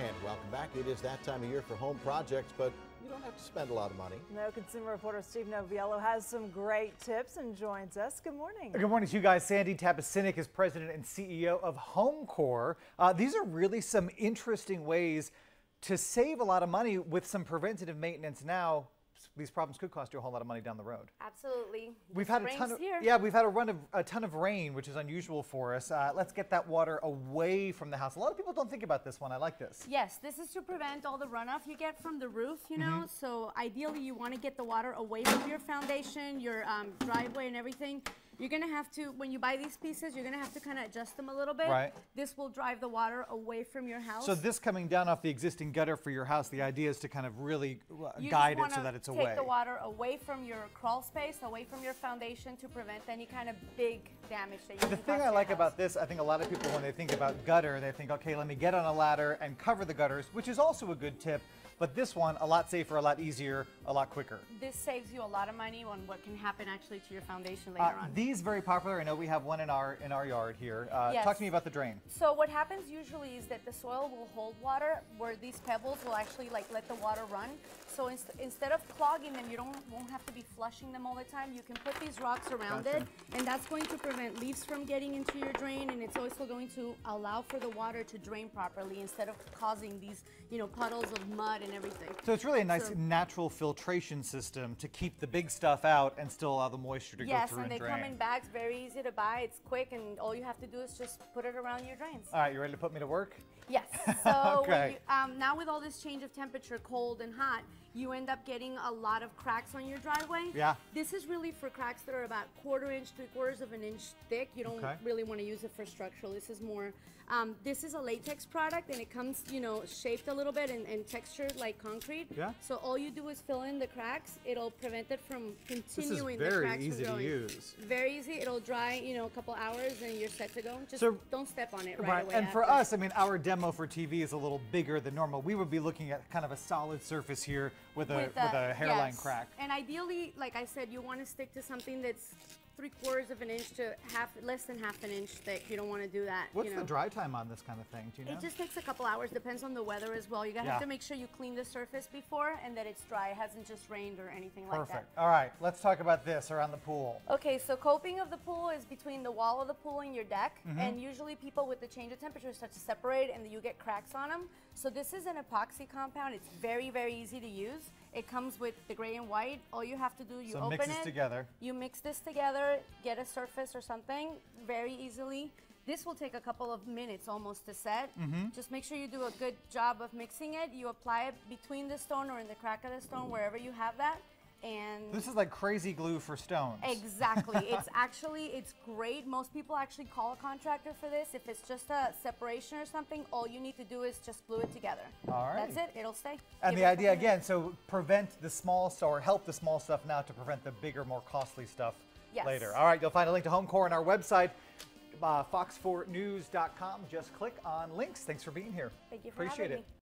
And welcome back. It is that time of year for home projects, but you don't have to spend a lot of money. No, consumer reporter Steve Noviello has some great tips and joins us. Good morning. Good morning to you guys. Sandy Tabacinic is president and CEO of Homecorp. These are really some interesting ways to save a lot of money with some preventative maintenance now. These problems could cost you a whole lot of money down the road. Absolutely. We've had we've had a ton of rain, which is unusual for us. Let's get that water away from the house. A lot of people don't think about this one. I like this. Yes, this is to prevent all the runoff you get from the roof, you know. So ideally you want to get the water away from your foundation, your driveway and everything. You're going to have to, when you buy these pieces, you're going to have to kind of adjust them a little bit. Right. This will drive the water away from your house. So this coming down off the existing gutter for your house, the idea is to kind of really guide it so that it's away. Take the water away from your crawl space, away from your foundation to prevent any kind of big damage that you can cause. The thing I like about this, I think a lot of people when they think about gutter, they think, okay, let me get on a ladder and cover the gutters, which is also a good tip. But this one, a lot safer, a lot easier, a lot quicker. This saves you a lot of money on what can happen actually to your foundation later on. These very popular. I know we have one in our yard here. Yes. Talk to me about the drain. So what happens usually is that the soil will hold water, where these pebbles will actually like let the water run. So instead of clogging them, you won't have to be flushing them all the time. You can put these rocks around it, and that's going to prevent leaves from getting into your drain, and it's also going to allow for the water to drain properly instead of causing these, you know, puddles of mud and everything. So it's really a nice natural filtration system to keep the big stuff out and still allow the moisture to go through and drain. Yes, and they come in bags, very easy to buy. It's quick, and all you have to do is just put it around your drains. All right, you ready to put me to work? Yes. So okay. Now with all this change of temperature, cold and hot, you end up getting a lot of cracks on your driveway. Yeah. This is really for cracks that are about 1/4 inch, 3/4 of an inch thick. You don't really want to use it for structural. This is more, this is a latex product, and it comes, you know, shaped a little bit and textured like concrete. Yeah. So all you do is fill in the cracks. It'll prevent it from continuing the cracks This is very easy to use. Very easy. It'll dry, you know, a couple hours and you're set to go. Just don't step on it right away. And for us, I mean, our demo for TV is a little bigger than normal. We would be looking at kind of a solid surface here with a hairline crack. And ideally, like I said, you want to stick to something that's 3/4 of an inch to less than half an inch thick. You don't want to do that. What's the dry time on this kind of thing? Do you know? It just takes a couple hours. Depends on the weather as well. You gotta have to make sure you clean the surface before and that it's dry. It hasn't just rained or anything like that. Perfect. All right, let's talk about this around the pool. Okay, so coping of the pool is between the wall of the pool and your deck, and usually people with the change of temperature start to separate and you get cracks on them. So this is an epoxy compound. It's very, very easy to use. It comes with the gray and white. All you have to do, you open it. Mix this together. You mix this together, get a surface or something very easily. This will take a couple of minutes almost to set. Just make sure you do a good job of mixing it. You apply it between the stone or in the crack of the stone, wherever you have that. And this is like crazy glue for stones. Exactly. It's great. Most people actually call a contractor for this. If it's just a separation or something, all you need to do is just glue it together. All right. That's it. It'll stay. And the idea again, so prevent the small stuff, or help the small stuff now to prevent the bigger, more costly stuff later. All right, you'll find a link to Homecorp on our website, fox4news.com. Just click on links. Thanks for being here. Thank you for having me. Appreciate it.